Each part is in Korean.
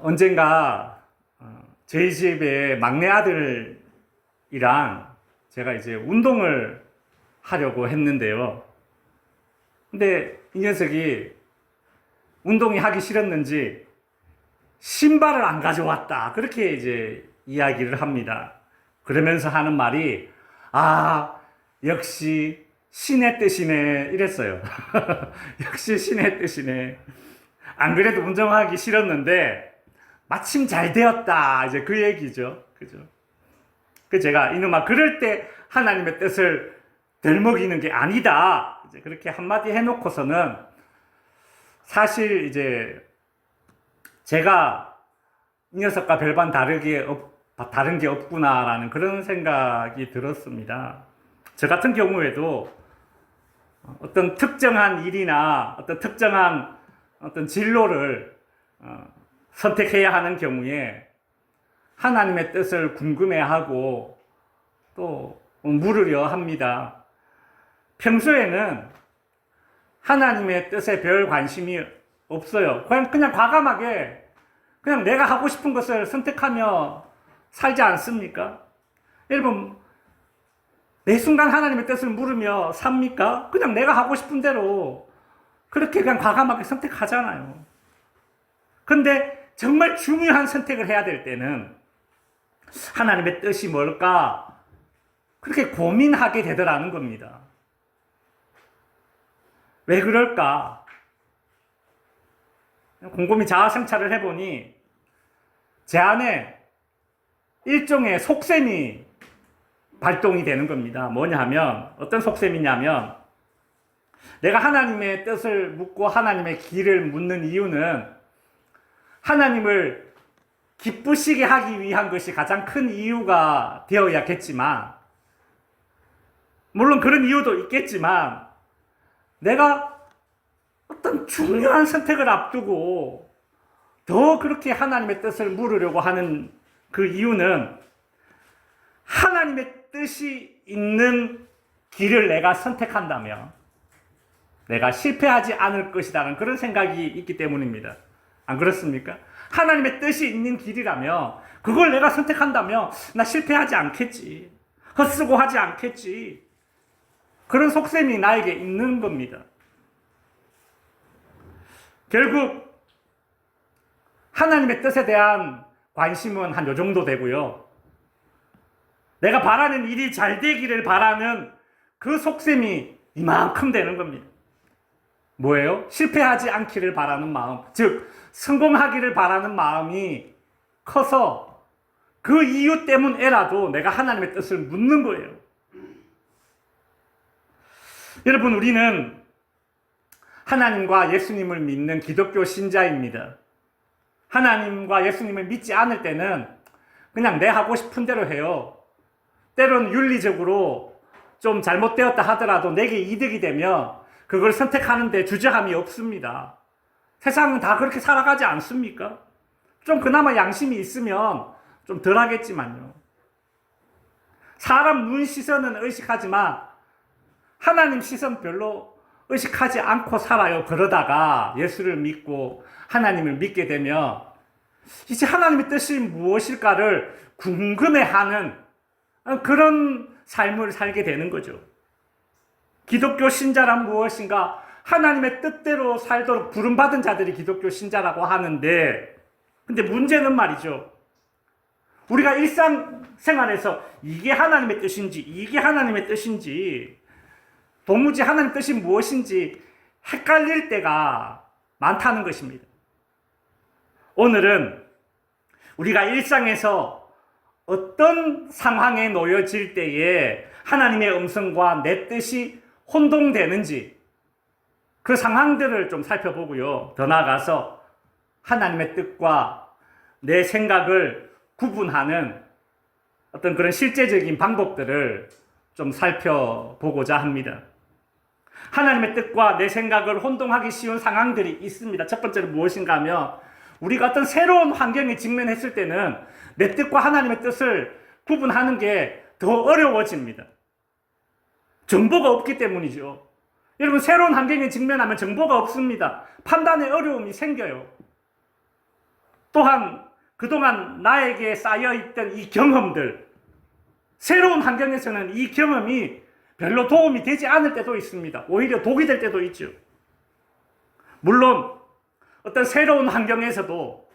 언젠가 저희 집에 막내 아들이랑 제가 이제 운동을 하려고 했는데요. 근데 이 녀석이 운동이 하기 싫었는지 신발을 안 가져왔다. 그렇게 이제 이야기를 합니다. 그러면서 하는 말이, 아, 역시 신의 뜻이네. 이랬어요. 역시 신의 뜻이네. 안 그래도 운동하기 싫었는데 마침 잘 되었다. 이제 그 얘기죠. 그죠? 그 제가 이놈아, 그럴 때 하나님의 뜻을 덜먹이는 게 아니다. 이제 그렇게 한마디 해놓고서는 사실 이제 제가 이 녀석과 별반 다른 게 없구나라는 그런 생각이 들었습니다. 저 같은 경우에도 어떤 특정한 일이나 어떤 특정한 어떤 진로를 선택해야 하는 경우에 하나님의 뜻을 궁금해하고 또 물으려 합니다. 평소에는 하나님의 뜻에 별 관심이 없어요. 그냥 과감하게 그냥 내가 하고 싶은 것을 선택하며 살지 않습니까? 여러분, 매 순간 하나님의 뜻을 물으며 삽니까? 그냥 내가 하고 싶은 대로 그렇게 그냥 과감하게 선택하잖아요. 근데 정말 중요한 선택을 해야 될 때는 하나님의 뜻이 뭘까? 그렇게 고민하게 되더라는 겁니다. 왜 그럴까? 곰곰이 자아성찰을 해보니 제 안에 일종의 속셈이 발동이 되는 겁니다. 뭐냐 하면, 어떤 속셈이냐면, 내가 하나님의 뜻을 묻고 하나님의 길을 묻는 이유는 하나님을 기쁘시게 하기 위한 것이 가장 큰 이유가 되어야겠지만, 물론 그런 이유도 있겠지만, 내가 어떤 중요한 선택을 앞두고 더 그렇게 하나님의 뜻을 물으려고 하는 그 이유는 하나님의 뜻이 있는 길을 내가 선택한다면 내가 실패하지 않을 것이라는 그런 생각이 있기 때문입니다. 안 그렇습니까? 하나님의 뜻이 있는 길이라면 그걸 내가 선택한다면 나 실패하지 않겠지. 헛수고하지 않겠지. 그런 속셈이 나에게 있는 겁니다. 결국 하나님의 뜻에 대한 관심은 한 요 정도 되고요. 내가 바라는 일이 잘 되기를 바라는 그 속셈이 이만큼 되는 겁니다. 뭐예요? 실패하지 않기를 바라는 마음, 즉 성공하기를 바라는 마음이 커서 그 이유 때문에라도 내가 하나님의 뜻을 묻는 거예요. 여러분, 우리는 하나님과 예수님을 믿는 기독교 신자입니다. 하나님과 예수님을 믿지 않을 때는 그냥 내 하고 싶은 대로 해요. 때로는 윤리적으로 좀 잘못되었다 하더라도 내게 이득이 되면 그걸 선택하는데 주저함이 없습니다. 세상은 다 그렇게 살아가지 않습니까? 좀 그나마 양심이 있으면 좀 덜 하겠지만요. 사람 눈 시선은 의식하지만 하나님 시선 별로 의식하지 않고 살아요. 그러다가 예수를 믿고 하나님을 믿게 되면 이제 하나님의 뜻이 무엇일까를 궁금해하는 그런 삶을 살게 되는 거죠. 기독교 신자란 무엇인가? 하나님의 뜻대로 살도록 부름받은 자들이 기독교 신자라고 하는데, 근데 문제는 말이죠. 우리가 일상생활에서 이게 하나님의 뜻인지, 이게 하나님의 뜻인지, 도무지 하나님의 뜻이 무엇인지 헷갈릴 때가 많다는 것입니다. 오늘은 우리가 일상에서 어떤 상황에 놓여질 때에 하나님의 음성과 내 뜻이 혼동되는지 그 상황들을 좀 살펴보고요. 더 나아가서 하나님의 뜻과 내 생각을 구분하는 어떤 그런 실제적인 방법들을 좀 살펴보고자 합니다. 하나님의 뜻과 내 생각을 혼동하기 쉬운 상황들이 있습니다. 첫 번째로 무엇인가 하면 우리가 어떤 새로운 환경에 직면했을 때는 내 뜻과 하나님의 뜻을 구분하는 게 더 어려워집니다. 정보가 없기 때문이죠. 여러분, 새로운 환경에 직면하면 정보가 없습니다. 판단의 어려움이 생겨요. 또한 그동안 나에게 쌓여있던 이 경험들, 새로운 환경에서는 이 경험이 별로 도움이 되지 않을 때도 있습니다. 오히려 독이 될 때도 있죠. 물론 어떤 새로운 환경에서도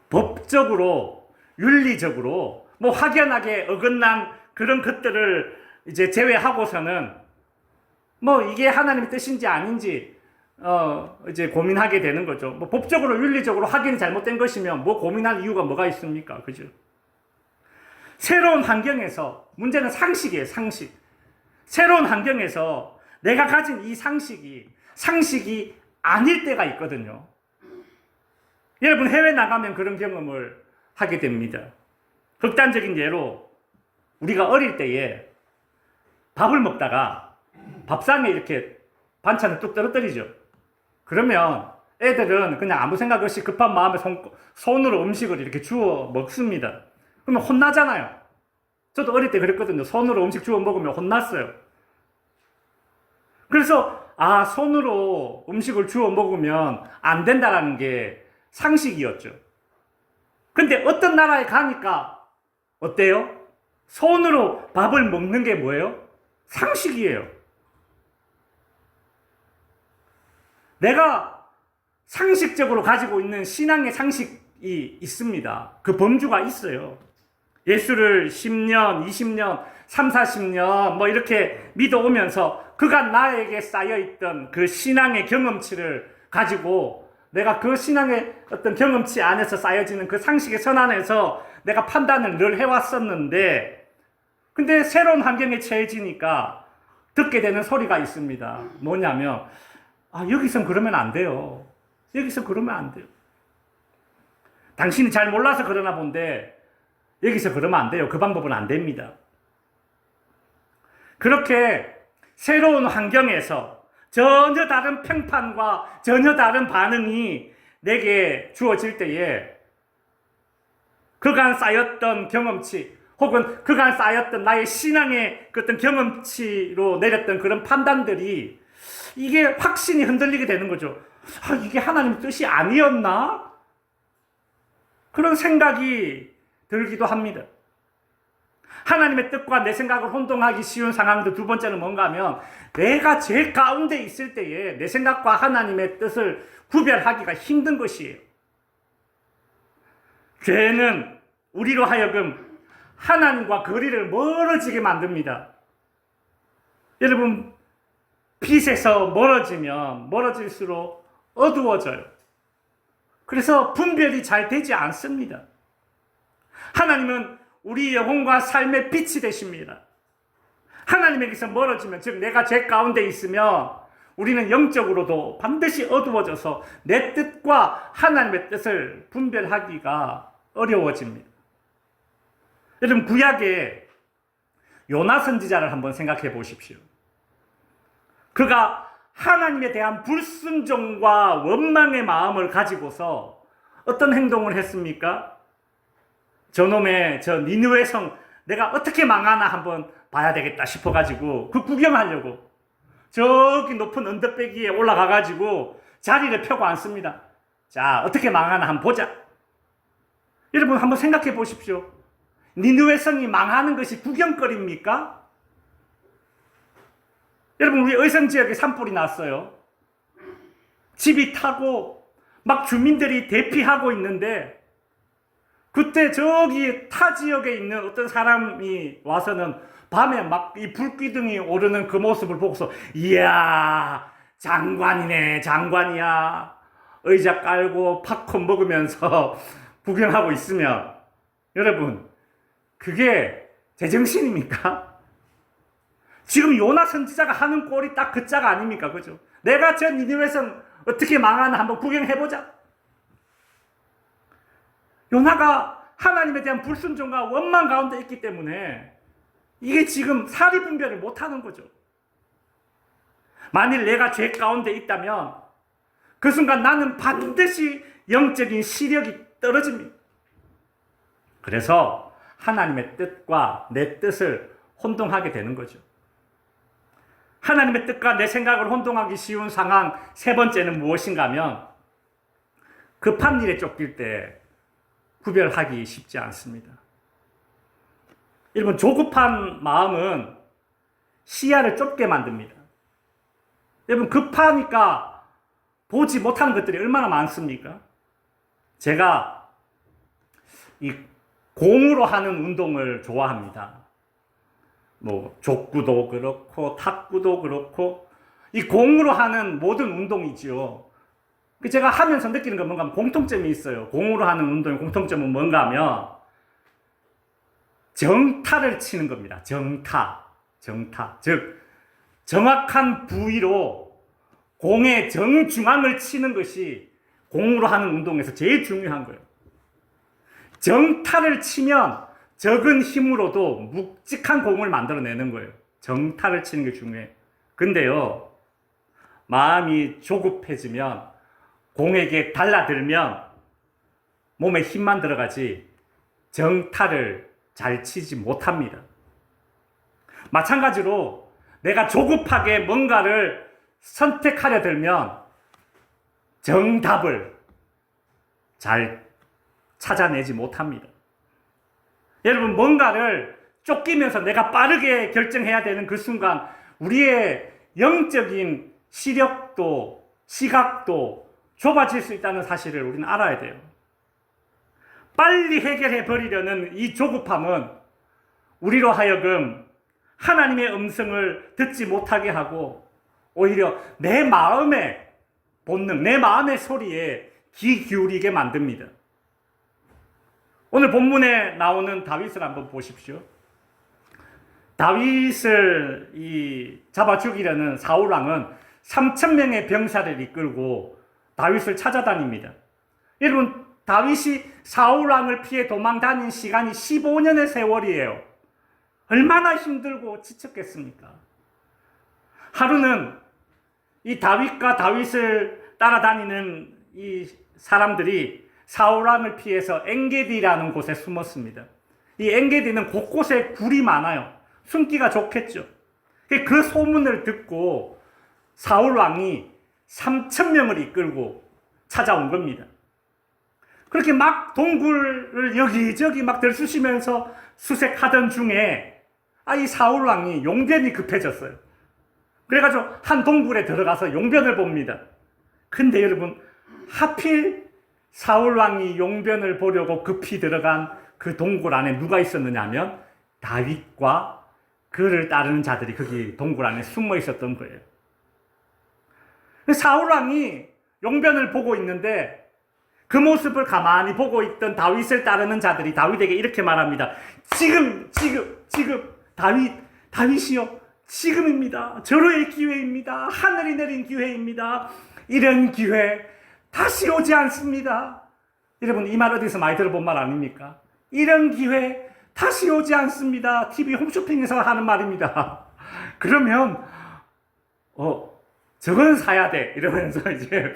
법적으로, 윤리적으로 뭐 확연하게 어긋난 그런 것들을 이제 제외하고서는 뭐 이게 하나님의 뜻인지 아닌지 이제 고민하게 되는 거죠. 뭐 법적으로, 윤리적으로 확인이 잘못된 것이면 뭐 고민할 이유가 뭐가 있습니까? 그죠? 새로운 환경에서, 문제는 상식이에요, 상식. 새로운 환경에서 내가 가진 이 상식이 아닐 때가 있거든요. 여러분, 해외 나가면 그런 경험을 하게 됩니다. 극단적인 예로, 우리가 어릴 때에 밥을 먹다가 밥상에 이렇게 반찬을 뚝 떨어뜨리죠. 그러면 애들은 그냥 아무 생각 없이 급한 마음에 손으로 음식을 이렇게 주워 먹습니다. 그러면 혼나잖아요. 저도 어릴 때 그랬거든요. 손으로 음식 주워 먹으면 혼났어요. 그래서 손으로 음식을 주워 먹으면 안 된다라는 게 상식이었죠. 근데 어떤 나라에 가니까 어때요? 손으로 밥을 먹는 게 뭐예요? 상식이에요. 내가 상식적으로 가지고 있는 신앙의 상식이 있습니다. 그 범주가 있어요. 예수를 10년, 20년, 3, 40년 뭐 이렇게 믿어오면서 그간 나에게 쌓여있던 그 신앙의 경험치를 가지고 내가 그 신앙의 어떤 경험치 안에서 쌓여지는 그 상식의 선 안에서 내가 판단을 늘 해왔었는데, 근데 새로운 환경에 처해지니까 듣게 되는 소리가 있습니다. 뭐냐면 여기선 그러면 안 돼요. 여기서 그러면 안 돼요. 당신이 잘 몰라서 그러나 본데 여기서 그러면 안 돼요. 그 방법은 안 됩니다. 그렇게 새로운 환경에서 전혀 다른 평판과 전혀 다른 반응이 내게 주어질 때에 그간 쌓였던 경험치 혹은 그간 쌓였던 나의 신앙의 그 어떤 경험치로 내렸던 그런 판단들이 이게 확신이 흔들리게 되는 거죠. 이게 하나님의 뜻이 아니었나? 그런 생각이 들기도 합니다. 하나님의 뜻과 내 생각을 혼동하기 쉬운 상황도 두 번째는 뭔가 하면 내가 제 가운데 있을 때에 내 생각과 하나님의 뜻을 구별하기가 힘든 것이에요. 죄는 우리로 하여금 하나님과 거리를 멀어지게 만듭니다. 여러분, 빛에서 멀어지면 멀어질수록 어두워져요. 그래서 분별이 잘 되지 않습니다. 하나님은 우리 영혼과 삶의 빛이 되십니다. 하나님에게서 멀어지면, 즉 내가 죄 가운데 있으면 우리는 영적으로도 반드시 어두워져서 내 뜻과 하나님의 뜻을 분별하기가 어려워집니다. 여러분, 구약의 요나 선지자를 한번 생각해 보십시오. 그가 하나님에 대한 불순종과 원망의 마음을 가지고서 어떤 행동을 했습니까? 저놈의 니느웨 성 내가 어떻게 망하나 한번 봐야 되겠다 싶어가지고 그 구경하려고 저기 높은 언덕배기에 올라가가지고 자리를 펴고 앉습니다. 자, 어떻게 망하나 한번 보자. 여러분, 한번 생각해 보십시오. 니느웨 성이 망하는 것이 구경거리입니까? 여러분, 우리 의성 지역에 산불이 났어요. 집이 타고 막 주민들이 대피하고 있는데 그때 저기 타 지역에 있는 어떤 사람이 와서는 밤에 막 이 불기둥이 오르는 그 모습을 보고서 이야, 장관이네, 장관이야. 의자 깔고 팝콘 먹으면서 구경하고 있으면 여러분, 그게 제정신입니까? 지금 요나 선지자가 하는 꼴이 딱 그 짝 아닙니까? 그죠? 내가 저 니느웨 성 어떻게 망하나 한번 구경해보자. 요나가 하나님에 대한 불순종과 원망 가운데 있기 때문에 이게 지금 사리 분별을 못하는 거죠. 만일 내가 죄 가운데 있다면 그 순간 나는 반드시 영적인 시력이 떨어집니다. 그래서 하나님의 뜻과 내 뜻을 혼동하게 되는 거죠. 하나님의 뜻과 내 생각을 혼동하기 쉬운 상황 세 번째는 무엇인가 하면 급한 일에 쫓길 때 구별하기 쉽지 않습니다. 여러분, 조급한 마음은 시야를 좁게 만듭니다. 여러분, 급하니까 보지 못하는 것들이 얼마나 많습니까? 제가 이 공으로 하는 운동을 좋아합니다. 뭐 족구도 그렇고 탁구도 그렇고 이 공으로 하는 모든 운동이지요. 제가 하면서 느끼는 건 뭔가 하면 공통점이 있어요. 공으로 하는 운동의 공통점은 뭔가 하면 정타를 치는 겁니다. 정타. 즉 정확한 부위로 공의 정중앙을 치는 것이 공으로 하는 운동에서 제일 중요한 거예요. 정타를 치면 적은 힘으로도 묵직한 공을 만들어내는 거예요. 정타를 치는 게 중요해요. 근데요, 마음이 조급해지면, 공에게 달라들면 몸에 힘만 들어가지 정타를 잘 치지 못합니다. 마찬가지로 내가 조급하게 뭔가를 선택하려 들면 정답을 잘 찾아내지 못합니다. 여러분, 뭔가를 쫓기면서 내가 빠르게 결정해야 되는 그 순간 우리의 영적인 시력도 시각도 좁아질 수 있다는 사실을 우리는 알아야 돼요. 빨리 해결해 버리려는 이 조급함은 우리로 하여금 하나님의 음성을 듣지 못하게 하고 오히려 내 마음의 본능, 내 마음의 소리에 귀 기울이게 만듭니다. 오늘 본문에 나오는 다윗을 한번 보십시오. 다윗을 잡아 죽이려는 사울 왕은 3,000명의 병사를 이끌고 다윗을 찾아다닙니다. 여러분, 다윗이 사울 왕을 피해 도망 다닌 시간이 15년의 세월이에요. 얼마나 힘들고 지쳤겠습니까? 하루는 이 다윗과 다윗을 따라다니는 이 사람들이 사울 왕을 피해서 엔게디라는 곳에 숨었습니다. 이 엔게디는 곳곳에 굴이 많아요. 숨기가 좋겠죠. 그 소문을 듣고 사울 왕이 3,000명을 이끌고 찾아온 겁니다. 그렇게 막 동굴을 여기저기 막 들쑤시면서 수색하던 중에 이 사울 왕이 용변이 급해졌어요. 그래가지고 한 동굴에 들어가서 용변을 봅니다. 근데 여러분, 하필 사울 왕이 용변을 보려고 급히 들어간 그 동굴 안에 누가 있었느냐 하면 다윗과 그를 따르는 자들이 거기 동굴 안에 숨어 있었던 거예요. 사울 왕이 용변을 보고 있는데 그 모습을 가만히 보고 있던 다윗을 따르는 자들이 다윗에게 이렇게 말합니다. 지금 다윗이요, 지금입니다. 절호의 기회입니다. 하늘이 내린 기회입니다. 이런 기회 다시 오지 않습니다. 여러분, 이 말 어디서 많이 들어본 말 아닙니까? 이런 기회 다시 오지 않습니다. TV 홈쇼핑에서 하는 말입니다. 그러면 저건 사야 돼 이러면서 이제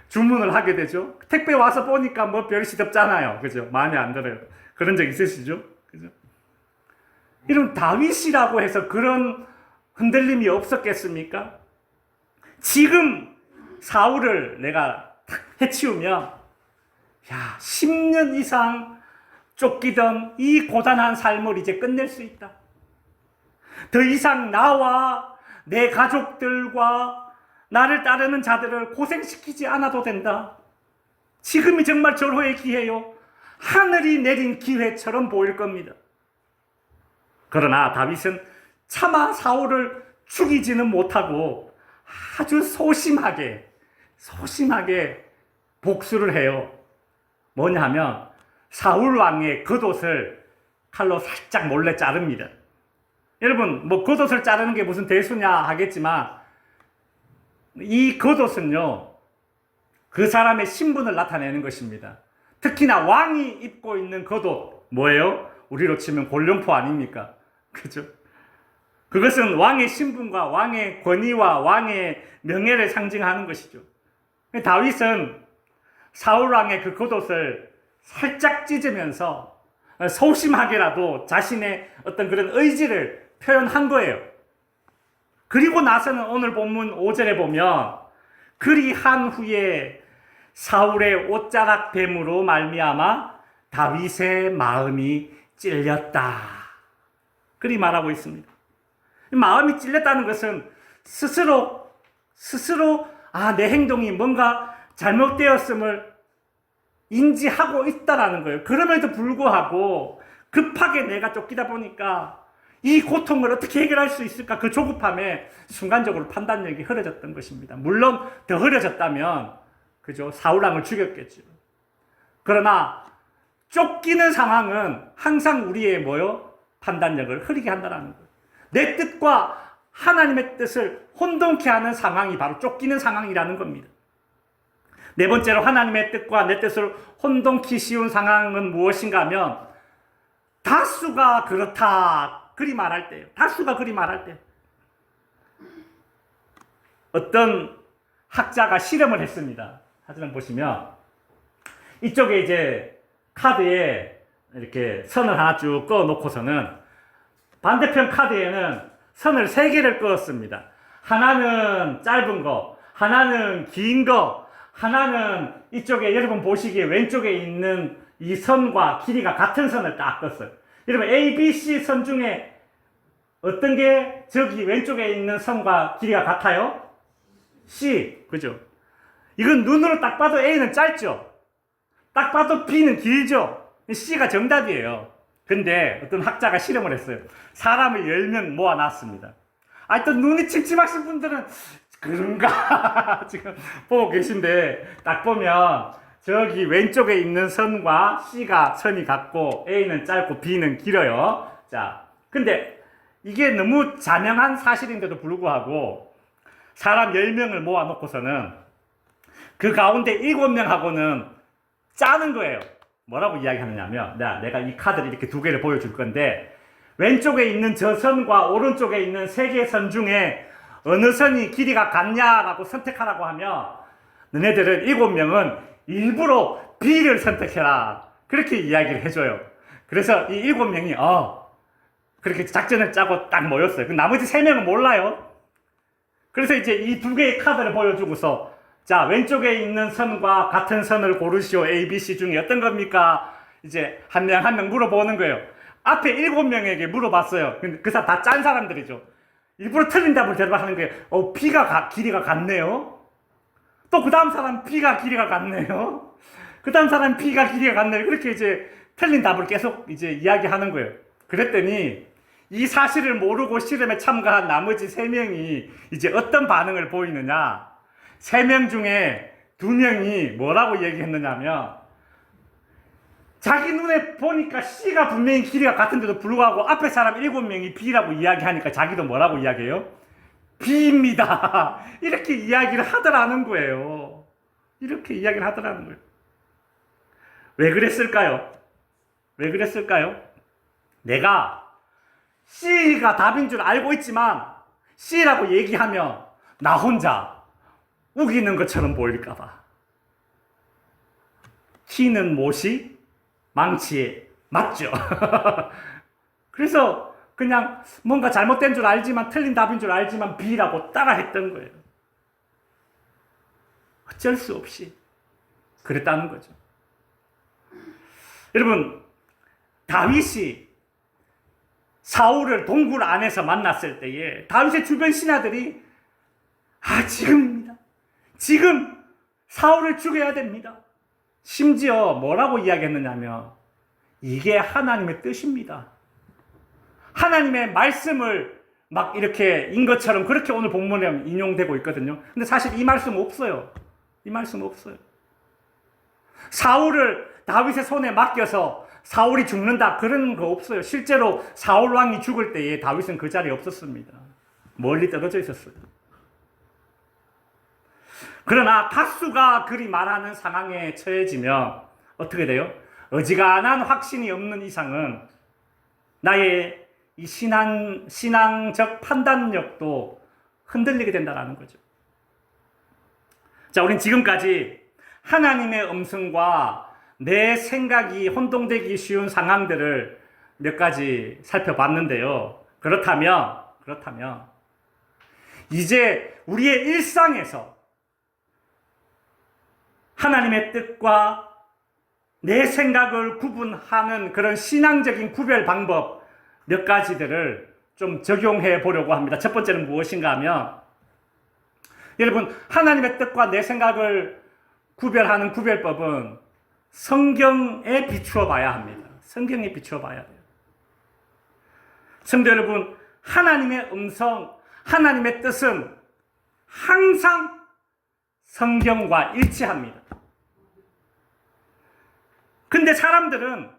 주문을 하게 되죠. 택배 와서 보니까 뭐 별이 시덥잖아요. 그죠? 마음에 안 들어요. 그런 적 있으시죠? 그죠? 이런 다윗이라고 해서 그런 흔들림이 없었겠습니까? 지금 사울을 내가 해치우면 10년 이상 쫓기던 이 고단한 삶을 이제 끝낼 수 있다. 더 이상 나와 내 가족들과 나를 따르는 자들을 고생시키지 않아도 된다. 지금이 정말 절호의 기회요. 하늘이 내린 기회처럼 보일 겁니다. 그러나 다윗은 차마 사울을 죽이지는 못하고 아주 소심하게 복수를 해요. 뭐냐 하면 사울 왕의 겉옷을 칼로 살짝 몰래 자릅니다. 여러분, 뭐 겉옷을 자르는 게 무슨 대수냐 하겠지만 이 겉옷은요, 그 사람의 신분을 나타내는 것입니다. 특히나 왕이 입고 있는 겉옷, 뭐예요? 우리로 치면 골룡포 아닙니까? 그죠? 그것은 왕의 신분과 왕의 권위와 왕의 명예를 상징하는 것이죠. 다윗은 사울 왕의 그 겉옷을 살짝 찢으면서 소심하게라도 자신의 어떤 그런 의지를 표현한 거예요. 그리고 나서는 오늘 본문 5절에 보면 그리한 후에 사울의 옷자락 뱀으로 말미암아 다윗의 마음이 찔렸다. 그리 말하고 있습니다. 마음이 찔렸다는 것은 스스로 내 행동이 뭔가 잘못되었음을 인지하고 있다라는 거예요. 그럼에도 불구하고 급하게 내가 쫓기다 보니까 이 고통을 어떻게 해결할 수 있을까? 그 조급함에 순간적으로 판단력이 흐려졌던 것입니다. 물론 더 흐려졌다면 그죠? 사울왕을 죽였겠죠. 그러나 쫓기는 상황은 항상 우리의 판단력을 흐리게 한다는 거예요. 내 뜻과 하나님의 뜻을 혼동케 하는 상황이 바로 쫓기는 상황이라는 겁니다. 네 번째로 하나님의 뜻과 내 뜻을 혼동케 쉬운 상황은 무엇인가 하면 다수가 그렇다 그리 말할 때예요. 다수가 그리 말할 때 어떤 학자가 실험을 했습니다. 사진을 보시면 이쪽에 이제 카드에 이렇게 선을 하나 쭉 그어 놓고서는 반대편 카드에는 선을 3개를 그었습니다. 하나는 짧은 거, 하나는 긴 거, 하나는 이쪽에 여러분 보시기에 왼쪽에 있는 이 선과 길이가 같은 선을 딱 그었어요. 여러분 A, B, C 선 중에 어떤 게 저기 왼쪽에 있는 선과 길이가 같아요? C, 그죠? 이건 눈으로 딱 봐도 A는 짧죠? 딱 봐도 B는 길죠? C가 정답이에요. 근데 어떤 학자가 실험을 했어요. 사람을 10명 모아놨습니다. 또 눈이 침침하신 분들은 그런가? 지금 보고 계신데 딱 보면 저기 왼쪽에 있는 선과 C가 선이 같고 A는 짧고 B는 길어요. 자, 근데 이게 너무 자명한 사실인데도 불구하고 사람 10명을 모아놓고서는 그 가운데 7명하고는 짜는 거예요. 뭐라고 이야기하느냐면 내가 이 카드를 이렇게 2개를 보여줄 건데 왼쪽에 있는 저 선과 오른쪽에 있는 3개의 선 중에 어느 선이 길이가 같냐라고 선택하라고 하면 너네들은 7명은 일부러 B를 선택해라 그렇게 이야기를 해줘요. 그래서 이 7명이 그렇게 작전을 짜고 딱 모였어요. 나머지 3명은 몰라요. 그래서 이제 이 2개의 카드를 보여주고서 자, 왼쪽에 있는 선과 같은 선을 고르시오. A, B, C 중에 어떤 겁니까? 이제 한 명 한 명 물어보는 거예요. 앞에 7명에게 물어봤어요. 근데 그 사람 다 짠 사람들이죠. 일부러 틀린 답을 대답하는 거예요. B가 길이가 같네요. 또 그 다음 사람 B가 길이가 같네요. 그 다음 사람 B가 길이가 같네요. 그렇게 이제 틀린 답을 계속 이제 이야기하는 거예요. 그랬더니 이 사실을 모르고 실험에 참가한 나머지 3명이 이제 어떤 반응을 보이느냐. 3명 중에 2명이 뭐라고 얘기했느냐면 자기 눈에 보니까 C가 분명히 길이가 같은데도 불구하고 앞에 사람 7명이 B라고 이야기하니까 자기도 뭐라고 이야기해요? B입니다. 이렇게 이야기를 하더라는 거예요. 이렇게 이야기를 하더라는 거예요. 왜 그랬을까요? 왜 그랬을까요? 내가 C가 답인 줄 알고 있지만 C라고 얘기하면 나 혼자 우기는 것처럼 보일까봐. 키는 못이 망치에 맞죠. 그래서 그냥 뭔가 잘못된 줄 알지만 틀린 답인 줄 알지만 B라고 따라했던 거예요. 어쩔 수 없이 그랬다는 거죠. 여러분, 다윗이 사울을 동굴 안에서 만났을 때에 다윗의 주변 신하들이 지금입니다. 지금 사울을 죽여야 됩니다. 심지어 뭐라고 이야기했느냐면 이게 하나님의 뜻입니다. 하나님의 말씀을 막 이렇게 인 것처럼 그렇게 오늘 본문에 인용되고 있거든요. 근데 사실 이 말씀 없어요. 이 말씀 없어요. 사울을 다윗의 손에 맡겨서 사울이 죽는다 그런 거 없어요. 실제로 사울 왕이 죽을 때에 다윗은 그 자리에 없었습니다. 멀리 떨어져 있었어요. 그러나 다수가 그리 말하는 상황에 처해지면 어떻게 돼요? 어지간한 확신이 없는 이상은 나의 이 신앙적 판단력도 흔들리게 된다는 거죠. 자, 우린 지금까지 하나님의 음성과 내 생각이 혼동되기 쉬운 상황들을 몇 가지 살펴봤는데요. 그렇다면 이제 우리의 일상에서 하나님의 뜻과 내 생각을 구분하는 그런 신앙적인 구별 방법 몇 가지들을 좀 적용해 보려고 합니다. 첫 번째는 무엇인가 하면, 여러분, 하나님의 뜻과 내 생각을 구별하는 구별법은 성경에 비추어 봐야 합니다. 성경에 비추어 봐야 돼요. 성도 여러분, 하나님의 음성, 하나님의 뜻은 항상 성경과 일치합니다. 근데 사람들은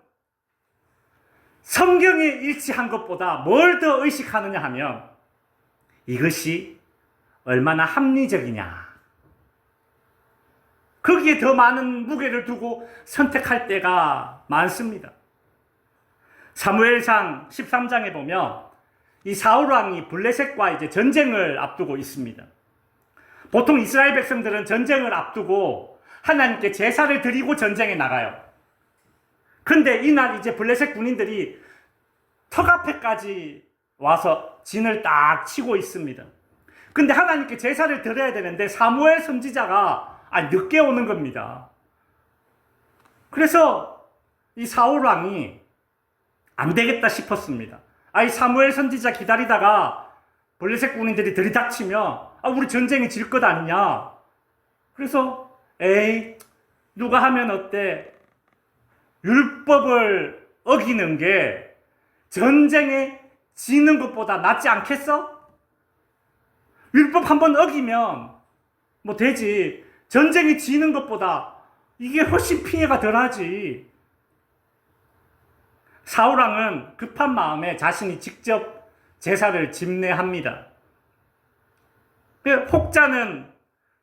성경에 일치한 것보다 뭘 더 의식하느냐 하면 이것이 얼마나 합리적이냐. 거기에 더 많은 무게를 두고 선택할 때가 많습니다. 사무엘상 13장에 보면 이 사울 왕이 블레셋과 이제 전쟁을 앞두고 있습니다. 보통 이스라엘 백성들은 전쟁을 앞두고 하나님께 제사를 드리고 전쟁에 나가요. 근데 이날 이제 블레셋 군인들이 턱 앞에까지 와서 진을 딱 치고 있습니다. 근데 하나님께 제사를 드려야 되는데 사무엘 선지자가 늦게 오는 겁니다. 그래서 이 사울 왕이 안 되겠다 싶었습니다. 이 사무엘 선지자 기다리다가 블레셋 군인들이 들이닥치면 우리 전쟁이 질 것 아니냐. 그래서 누가 하면 어때? 율법을 어기는 게 전쟁에 지는 것보다 낫지 않겠어? 율법 한번 어기면 뭐 되지. 전쟁에 지는 것보다 이게 훨씬 피해가 덜하지. 사울왕은 급한 마음에 자신이 직접 제사를 집례합니다. 혹자는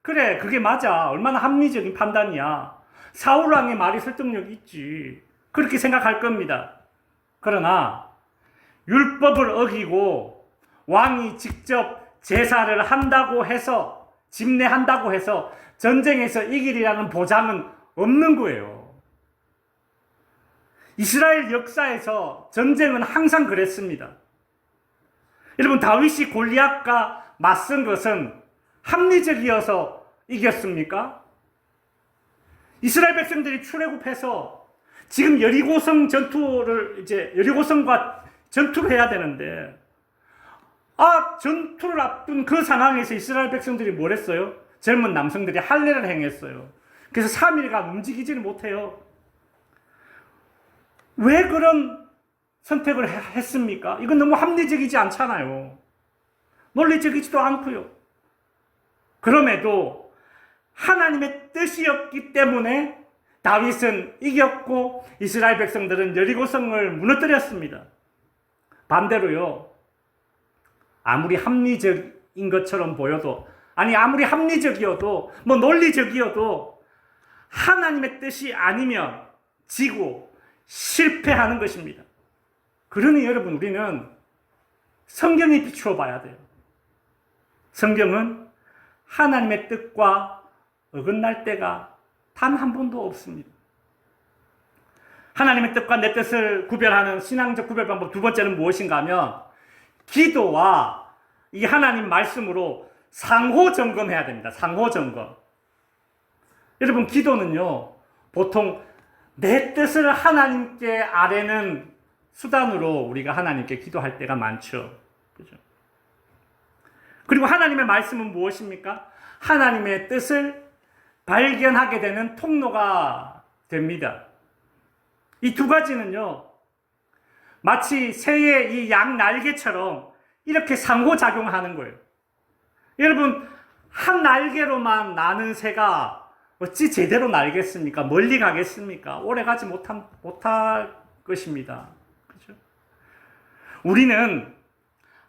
그래, 그게 맞아. 얼마나 합리적인 판단이야. 사울왕의 말이 설득력이 있지. 그렇게 생각할 겁니다. 그러나 율법을 어기고 왕이 직접 제사를 한다고 해서, 집례한다고 해서 전쟁에서 이길이라는 보장은 없는 거예요. 이스라엘 역사에서 전쟁은 항상 그랬습니다. 여러분, 다윗이 골리앗과 맞선 것은 합리적이어서 이겼습니까? 이스라엘 백성들이 출애굽해서 지금 여리고성 여리고성과 전투를 해야 되는데, 전투를 앞둔 그 상황에서 이스라엘 백성들이 뭘 했어요? 젊은 남성들이 할례를 행했어요. 그래서 3일간 움직이지는 못해요. 왜 그런 선택을 했습니까? 이건 너무 합리적이지 않잖아요. 논리적이지도 않고요. 그럼에도 하나님의 뜻이었기 때문에 다윗은 이겼고 이스라엘 백성들은 여리고성을 무너뜨렸습니다. 반대로요, 아무리 합리적인 것처럼 보여도, 아무리 합리적이어도, 논리적이어도 하나님의 뜻이 아니면 지고 실패하는 것입니다. 그러니 여러분, 우리는 성경에 비추어 봐야 돼요. 성경은 하나님의 뜻과 어긋날 때가 단 한 번도 없습니다. 하나님의 뜻과 내 뜻을 구별하는 신앙적 구별 방법 두 번째는 무엇인가 하면 기도와 이 하나님 말씀으로 상호 점검해야 됩니다. 상호 점검. 여러분, 기도는요, 보통 내 뜻을 하나님께 아뢰는 수단으로 우리가 하나님께 기도할 때가 많죠. 그죠? 그리고 하나님의 말씀은 무엇입니까? 하나님의 뜻을 발견하게 되는 통로가 됩니다. 이 두 가지는요, 마치 새의 이 양 날개처럼 이렇게 상호작용하는 거예요. 여러분, 한 날개로만 나는 새가 어찌 제대로 날겠습니까? 멀리 가겠습니까? 오래 가지 못할 것입니다. 그렇죠? 우리는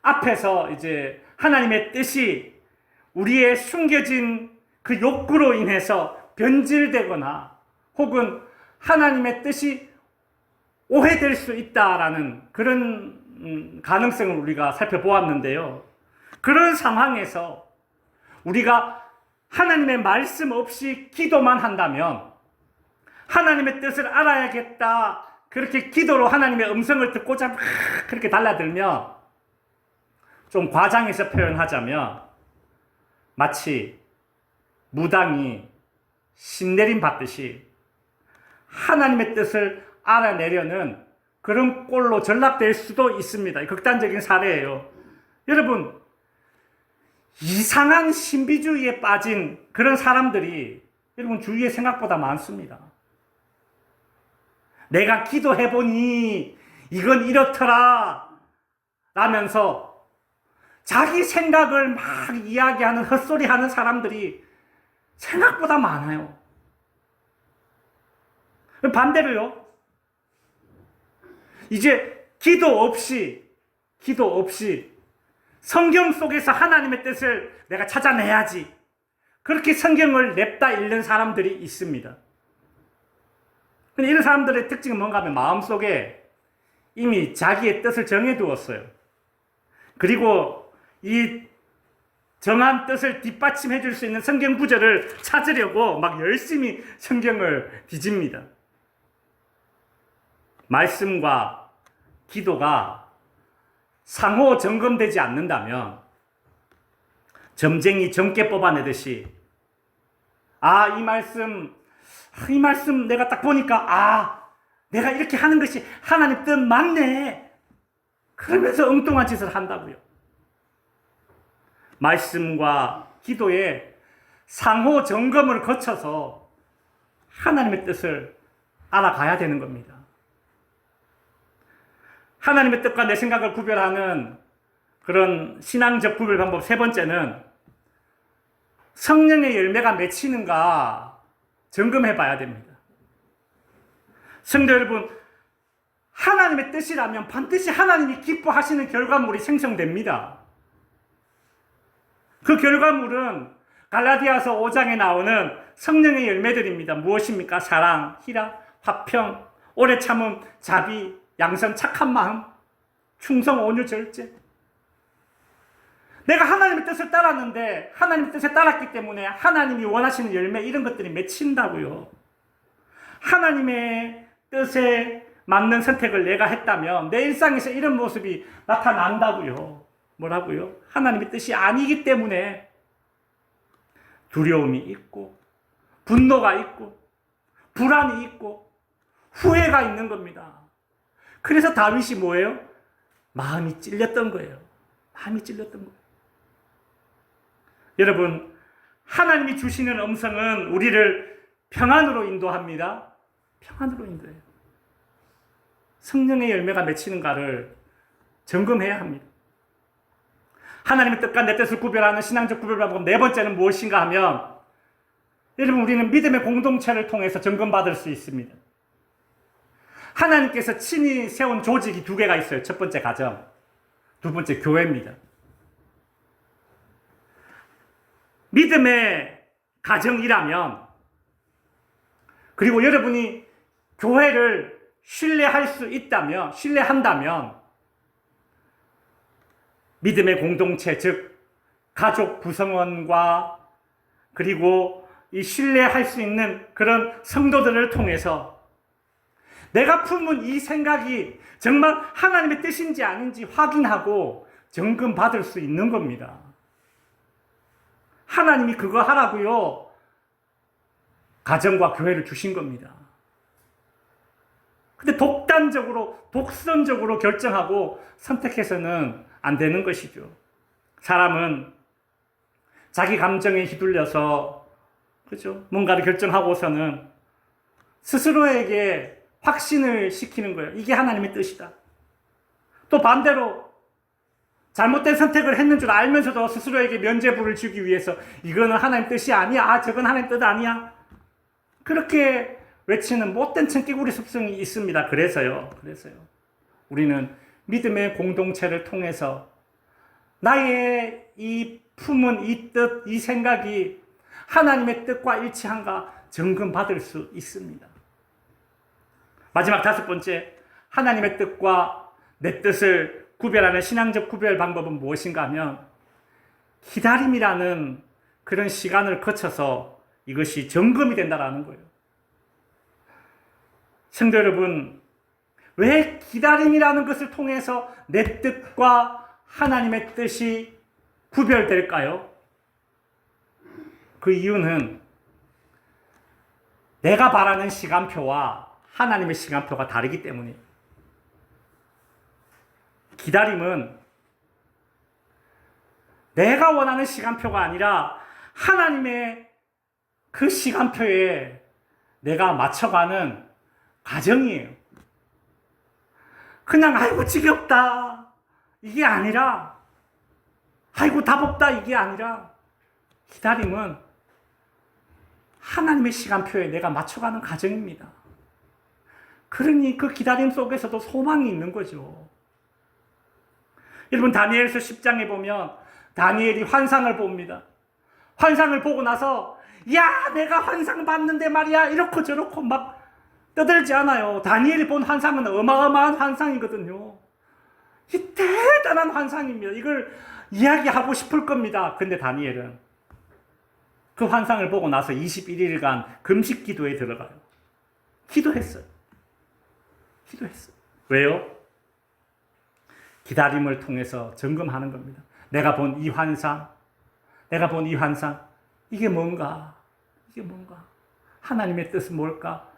앞에서 이제 하나님의 뜻이 우리의 숨겨진 그 욕구로 인해서 변질되거나 혹은 하나님의 뜻이 오해될 수 있다라는 그런 가능성을 우리가 살펴보았는데요. 그런 상황에서 우리가 하나님의 말씀 없이 기도만 한다면, 하나님의 뜻을 알아야겠다, 그렇게 기도로 하나님의 음성을 듣고자 막 그렇게 달라들면, 좀 과장해서 표현하자면 마치 무당이 신내림 받듯이 하나님의 뜻을 알아내려는 그런 꼴로 전락될 수도 있습니다. 극단적인 사례예요. 여러분, 이상한 신비주의에 빠진 그런 사람들이 여러분 주위에 생각보다 많습니다. 내가 기도해보니 이건 이렇더라 라면서 자기 생각을 막 이야기하는 헛소리 하는 사람들이 생각보다 많아요. 반대로요, 이제 기도 없이 성경 속에서 하나님의 뜻을 내가 찾아내야지, 그렇게 성경을 냅다 읽는 사람들이 있습니다. 근데 이런 사람들의 특징은 뭔가 하면 마음속에 이미 자기의 뜻을 정해두었어요. 그리고 이 정한 뜻을 뒷받침해 줄 수 있는 성경 구절을 찾으려고 막 열심히 성경을 뒤집니다. 말씀과 기도가 상호 점검되지 않는다면 점쟁이 점괘 뽑아내듯이 이 말씀 내가 딱 보니까 내가 이렇게 하는 것이 하나님 뜻 맞네, 그러면서 엉뚱한 짓을 한다고요. 말씀과 기도에 상호 점검을 거쳐서 하나님의 뜻을 알아가야 되는 겁니다. 하나님의 뜻과 내 생각을 구별하는 그런 신앙적 구별 방법 세 번째는 성령의 열매가 맺히는가 점검해 봐야 됩니다. 성도 여러분, 하나님의 뜻이라면 반드시 하나님이 기뻐하시는 결과물이 생성됩니다. 그 결과물은 갈라디아서 5장에 나오는 성령의 열매들입니다. 무엇입니까? 사랑, 희락, 화평, 오래 참음, 자비, 양선, 착한 마음, 충성, 온유, 절제. 내가 하나님의 뜻을 따랐는데, 하나님의 뜻에 따랐기 때문에 하나님이 원하시는 열매, 이런 것들이 맺힌다고요. 하나님의 뜻에 맞는 선택을 내가 했다면 내 일상에서 이런 모습이 나타난다고요. 뭐라고요? 하나님의 뜻이 아니기 때문에 두려움이 있고, 분노가 있고, 불안이 있고, 후회가 있는 겁니다. 그래서 다윗이 뭐예요? 마음이 찔렸던 거예요. 마음이 찔렸던 거예요. 여러분, 하나님이 주시는 음성은 우리를 평안으로 인도합니다. 평안으로 인도해요. 성령의 열매가 맺히는가를 점검해야 합니다. 하나님의 뜻과 내 뜻을 구별하는 신앙적 구별 방법 네 번째는 무엇인가 하면, 여러분, 우리는 믿음의 공동체를 통해서 점검받을 수 있습니다. 하나님께서 친히 세운 조직이 두 개가 있어요. 첫 번째 가정, 두 번째 교회입니다. 믿음의 가정이라면, 그리고 여러분이 교회를 신뢰한다면 믿음의 공동체, 즉 가족 구성원과 그리고 이 신뢰할 수 있는 그런 성도들을 통해서 내가 품은 이 생각이 정말 하나님의 뜻인지 아닌지 확인하고 점검받을 수 있는 겁니다. 하나님이 그거 하라고요, 가정과 교회를 주신 겁니다. 근데 독선적으로 결정하고 선택해서는 안 되는 것이죠. 사람은 자기 감정에 휘둘려서, 그죠? 뭔가를 결정하고서는 스스로에게 확신을 시키는 거예요. 이게 하나님의 뜻이다. 또 반대로 잘못된 선택을 했는 줄 알면서도 스스로에게 면죄부를 주기 위해서 이거는 하나님 뜻이 아니야, 저건 하나님 뜻 아니야, 그렇게 외치는 못된 청개구리 습성이 있습니다. 그래서요, 우리는 믿음의 공동체를 통해서 나의 이 품은 이 뜻, 이 생각이 하나님의 뜻과 일치한가 점검받을 수 있습니다. 마지막 다섯 번째, 하나님의 뜻과 내 뜻을 구별하는 신앙적 구별 방법은 무엇인가 하면 기다림이라는 그런 시간을 거쳐서 이것이 점검이 된다라는 거예요. 성도 여러분, 왜 기다림이라는 것을 통해서 내 뜻과 하나님의 뜻이 구별될까요? 그 이유는 내가 바라는 시간표와 하나님의 시간표가 다르기 때문이에요. 기다림은 내가 원하는 시간표가 아니라 하나님의 그 시간표에 내가 맞춰가는 과정이에요. 그냥 아이고 지겹다 이게 아니라, 아이고 답 없다 이게 아니라, 기다림은 하나님의 시간표에 내가 맞춰가는 과정입니다. 그러니 그 기다림 속에서도 소망이 있는 거죠. 여러분, 다니엘서 10장에 보면 다니엘이 환상을 봅니다. 환상을 보고 나서 야 내가 환상 봤는데 말이야 이렇고 저렇고 막 떠들지 않아요. 다니엘이 본 환상은 어마어마한 환상이거든요. 이 대단한 환상입니다. 이걸 이야기하고 싶을 겁니다. 근데 다니엘은 그 환상을 보고 나서 21일간 금식 기도에 들어가요. 기도했어요. 왜요? 기다림을 통해서 점검하는 겁니다. 내가 본 이 환상, 이게 뭔가? 하나님의 뜻은 뭘까?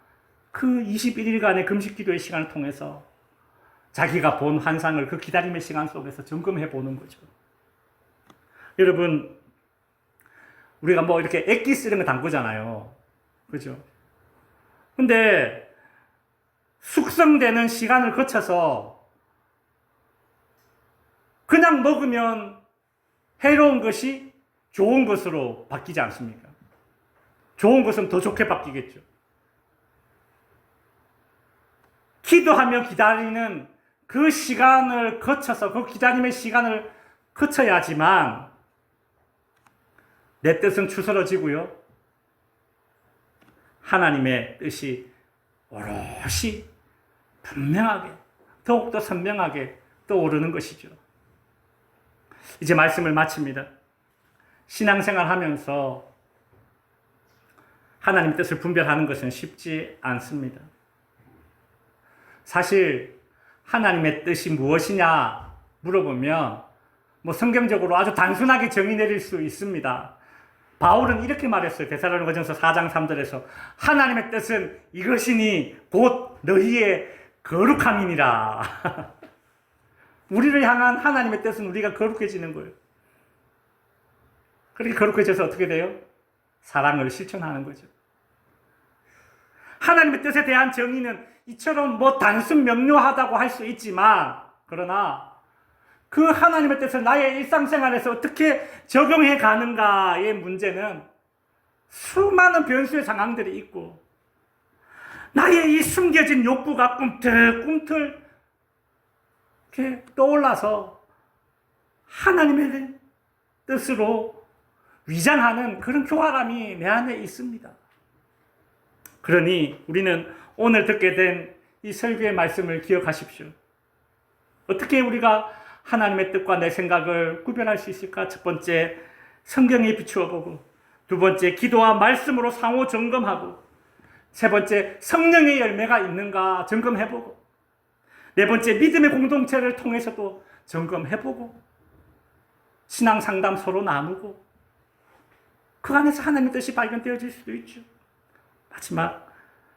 그 21일간의 금식 기도의 시간을 통해서 자기가 본 환상을 그 기다림의 시간 속에서 점검해 보는 거죠. 여러분, 우리가 뭐 이렇게 엑기스 이런 거 담그잖아요. 그죠? 근데 숙성되는 시간을 거쳐서 그냥 먹으면 해로운 것이 좋은 것으로 바뀌지 않습니까? 좋은 것은 더 좋게 바뀌겠죠. 기도하며 기다리는 그 시간을 거쳐서, 그 기다림의 시간을 거쳐야지만 내 뜻은 추스러지고요, 하나님의 뜻이 오롯이 분명하게, 더욱더 선명하게 떠오르는 것이죠. 이제 말씀을 마칩니다. 신앙생활 하면서 하나님의 뜻을 분별하는 것은 쉽지 않습니다. 사실 하나님의 뜻이 무엇이냐 물어보면 뭐 성경적으로 아주 단순하게 정의 내릴 수 있습니다. 바울은 이렇게 말했어요. 데살로니가전서 4장 3절에서 하나님의 뜻은 이것이니 곧 너희의 거룩함이니라. 우리를 향한 하나님의 뜻은 우리가 거룩해지는 거예요. 그렇게 거룩해져서 어떻게 돼요? 사랑을 실천하는 거죠. 하나님의 뜻에 대한 정의는 이처럼 뭐 단순 명료하다고 할 수 있지만, 그러나 그 하나님의 뜻을 나의 일상생활에서 어떻게 적용해 가는가의 문제는 수많은 변수의 상황들이 있고, 나의 이 숨겨진 욕구가 꿈틀꿈틀 이렇게 떠올라서 하나님의 뜻으로 위장하는 그런 교활함이 내 안에 있습니다. 그러니 우리는 오늘 듣게 된 이 설교의 말씀을 기억하십시오. 어떻게 우리가 하나님의 뜻과 내 생각을 구별할 수 있을까? 첫 번째, 성경에 비추어 보고, 두 번째, 기도와 말씀으로 상호 점검하고, 세 번째, 성령의 열매가 있는가 점검해 보고, 네 번째, 믿음의 공동체를 통해서도 점검해 보고, 신앙 상담 서로 나누고, 그 안에서 하나님의 뜻이 발견되어질 수도 있죠. 마지막,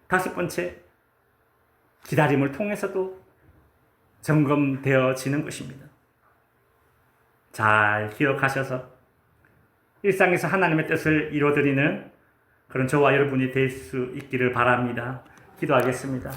다섯 번째, 기다림을 통해서도 점검되어지는 것입니다. 잘 기억하셔서 일상에서 하나님의 뜻을 이루어드리는 그런 저와 여러분이 될 수 있기를 바랍니다. 기도하겠습니다.